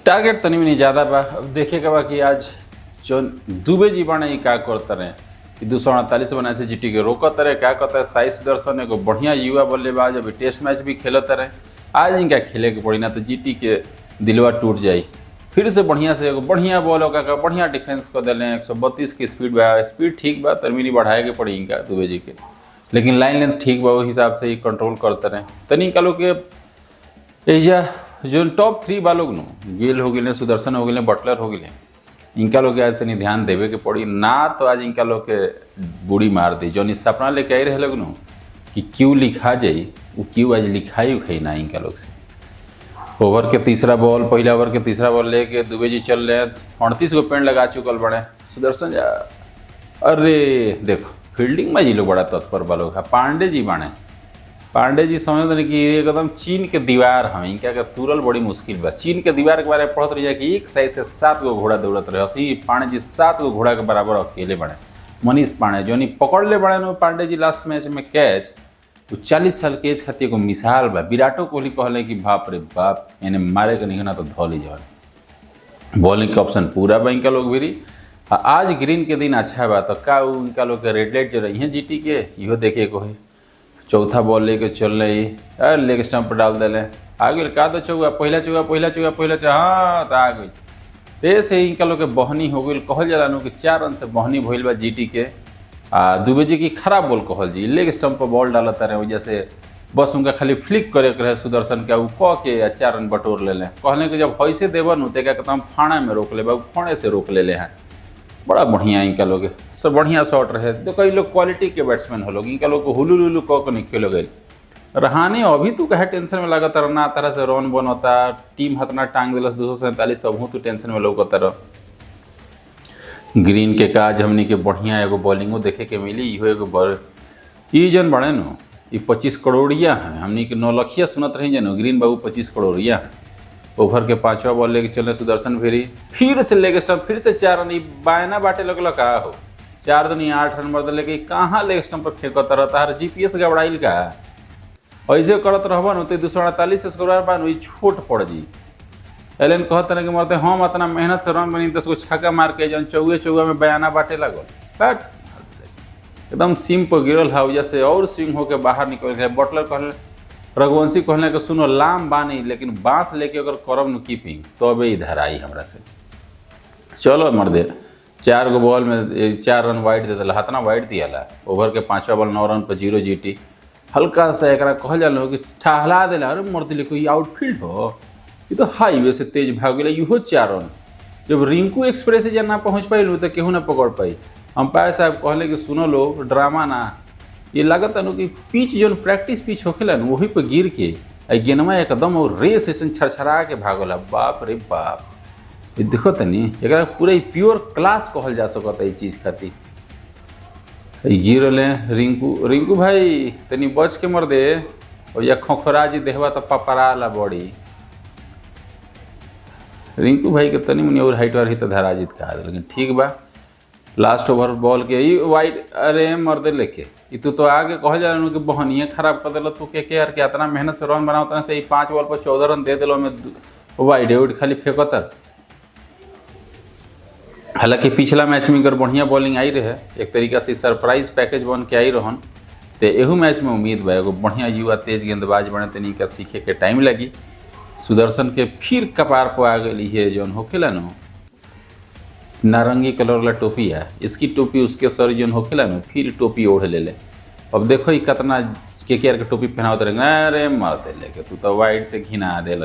Target तनी नहीं ज़्यादा बा। अब देखे के बा कि आज जो दुबे जी बाने का करते रहे कि 248 बनाए से जीटी के रोकत रहे क्या कहता है। साई सुदर्शन एगो बढ़िया युवा बल्लेबाज अभी टेस्ट मैच भी खेलते रहे। आज इनका खेले के पड़ी ना तो जीटी के दिलवा टूट जाई। फिर से बढ़िया से एगो बढ़िया बॉल होगा बढ़िया डिफेंस कर दिले। 132 की स्पीड बा, स्पीड ठीक बा, तरमीनी बढ़ाए के पड़ी इनका दुबे जी के, लेकिन लाइन लेंथ ठीक बा, वो हिसाब से ही कंट्रोल करते रहे। तनी इनका लोग के एजा जो टॉप 3 बा लोग नो, गेल हो गए, सुदर्शन हो गए, बटलर हो गए, इनका लोग आज तनी ध्यान देवे के पड़ी ना तो आज इनका लोग के बूढ़ी मार दी। जो सपना लेके आई रहे लोग नो कि क्यों लिखा जाई, वो क्यों आज लिखाई उखाई ना इनका लोग से। ओवर के तीसरा बॉल, पहला ओवर के तीसरा बॉल लेके दुबे जी चल रहे हैं। 38 को पेड़ लगा चुकल बड़े सुदर्शन जा। अरे देखो फील्डिंग में जी लोग बड़ा तत्पर बा लोग। पांडे जी बाणे, पांडे जी समझ रहे कि एकदम चीन के दीवार हमें क्या कर तुरल बड़ी मुश्किल बा। चीन के दीवार के बारे में पढ़त रही कि एक साइड से 7 गो घोड़ा दौड़त रहे। असी पांडे जी 7 गो घोड़ा के बराबर अकेले बने। मनीष पांडे जो पकड़ ले बड़े नो पांडे जी लास्ट मैच में कैच, वो 40 साल के एज खातिर एगो मिसाल बा। विराटो कोहली कहले कि बाप रे बाप यानी मारे के नहीं ना तो धो ली जाए। बॉलिंग के ऑप्शन पूरा बा इनका लोग भी। आज ग्रीन के दिन अच्छा बा तो का इनका लोग के रेड लाइट जो रही है जीटी के इहो देखे को है। चौथा बॉल लेके चल रही लेग स्टंप पर डाल दिले। आ गई का तो चौका, पहला चौका हाँ तो आ गई। ऐसे इनका लोग के बहनी हो गई। कहल जाला नु कि 4 रन से बहनी भइल बा जीटी के। दुबे जी की खराब बॉल कहल जी, लेग स्टंप पर बॉल डालता रहे वजह से बस उनका खाली फ्लिक करे के रहे सुदर्शन के, कह के 4 रन बटोर ले। कहले कि जब ऐसे देवन होते क्या कहता हम फाड़ा में रोक ले, फाड़े से रोक ले हैं। बड़ा बढ़िया इनका लोग सब बढ़िया शॉट रहे। देखो ये लोग क्वालिटी के बैट्समैन हो लोग। इनका लोग को हुलू लुलू कह के नहीं खेलो गए। रहाने अभी तू कहे टेंशन में लगा ना तरह से रन बनता, टीम हतना टांग दिलस 247, तब तू टेंशन में लौकता रह। ग्रीन के काज हमनी के बढ़िया एगो बॉलिंगो देखे के मिली। इहो एगो बड़ ई जन बड़े नो, ये 25 करोड़िया हैं। हमनी के 9 लखिया सुनत रही जनो, ग्रीन बाबू 25 करोड़िया हैं। ओवर के 5वां बॉल लेके चले सुदर्शन फेरी, फिर से लेग स्टंप, फिर से 4 रन। बायना बाटे लगल का हो 4 दुनी 8 रन मर दिले। कहाँ लेग स्टंप पर फेंकता रहता है, जीपीएस गबड़ाइल का ऐसे करत रहबा न तो 248 से स्कोर बा छोट पड़ जी। एलन कहते ना कि मरते हम इतना मेहनत से रन बनी 10 को छक्का मार के जन चौगे में बयाना बाटे लगल एकदम सिम पर गिरल है। वजह से और स्विंग होकर बाहर निकल गए। बटलर कहले, रघुवंशी कहले कि सुनो लाम बानी लेकिन बांस लेके अगर करब न कीपिंग तो अबे इधर आई हमरा से। चलो मर्दे 4 गो बॉल में 4 रन वाइड दे दिला, हतना वाइड दिया। ओवर के 5वां बॉल 9 रन पर 0 जीटी। हल्का सा एक कहल जाला कि ठहला दिला। अरे मर्दे कोई आउटफील्ड हो, ये तो हाईवे से तेज भाग गया। इहो 4 रन। जब रिंकू एक्सप्रेस से ना पहुँच पाइल तो केहू ना पकड़ पाई। अंपायर साहब कहले कि सुनो लो ड्रामा ना, ये लागत है कि पिच जो प्रैक्टिस पिच होखेला न वही पर गिर के गेंदवा एकदम और रेस ऐसे छरछरा के भागल। बाप रे बाप, ये देखो तनी एक पूरा प्योर क्लास कहल जा सकता है चीज़ खातिर। गिरल रिंकू भाई तनी बच के मर दे, और या खोखरा जी देहबा तो पपराला बड़ी। रिंकू भाई के तनी मुनी और हाइट वाली तो धराजित कहा, लेकिन ठीक बा। लास्ट ओवर बॉल के ई वाइड, अरे मर्दे लेके तू आगे कह जा कि बहनिए खराब कर दिल। तू के यार के इतना मेहनत से रन बनाओ उतना से 5 बॉल पर 14 रन दे दिलो में वाइड उइड खाली फेंकता। हालांकि पिछला मैच में अगर बढ़िया बॉलिंग आई रहे, एक तरीका से सरप्राइज पैकेज बन के आई रहन, तो एहू मैच में उम्मीद बा एगो बढ़िया युवा तेज गेंदबाज बने तनी का सीखे के टाइम लगी। सुदर्शन के फिर कपार पर आ गई है जौन होखेला नो नारंगी कलर वाला टोपी है, इसकी टोपी उसके सर जौन होखेला नो फिर टोपी ओढ़ ले। अब देखो ही कितना के टोपी पहनावत रहे। अरे मारते लेके तू तो वाइड से घिना दिल।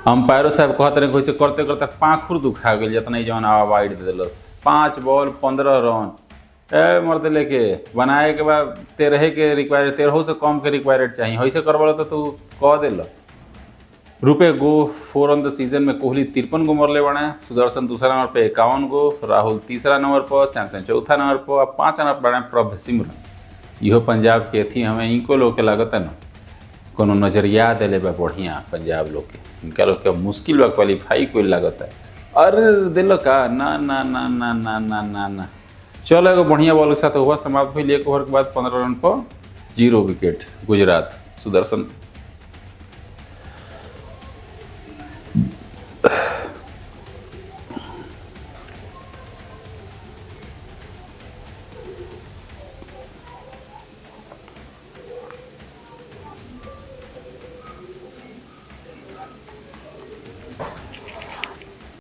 अंपायरों साहब कहते रहे वैसे करते करते पाखुर दुखा गई जितना जौन आवा वाइड दे दिलस। 5 बॉल 15 रन मरते लेके बनाए के बाद 13 के रिक्वायर, 13 से कम के रिक्वायर्ड चाहिए। वैसे करवा तो तू कह दिल। रुपए गो 4 ऑन द सीजन में कोहली 53 गो मरले बने। सुदर्शन दूसरा नंबर पे 51 गो, राहुल तीसरा नंबर पर, सैमसन चौथा नंबर पर, 5 नंबर बने प्रभ सिमरन। इहो पंजाब के थी, हमें इनको लोग के लागत है ना कोनो नजरिया दिले बा बढ़िया पंजाब लोग के। इनका लोग के मुश्किल बा क्वालिफाई कोई लागत है। अरे दिल का ना ना ना ना ना ना ना ना। चलो एगो बढ़िया बॉल के साथ हुआ समाप्त हुई। 1 ओवर के बाद 15 रन पर 0 विकेट गुजरात सुदर्शन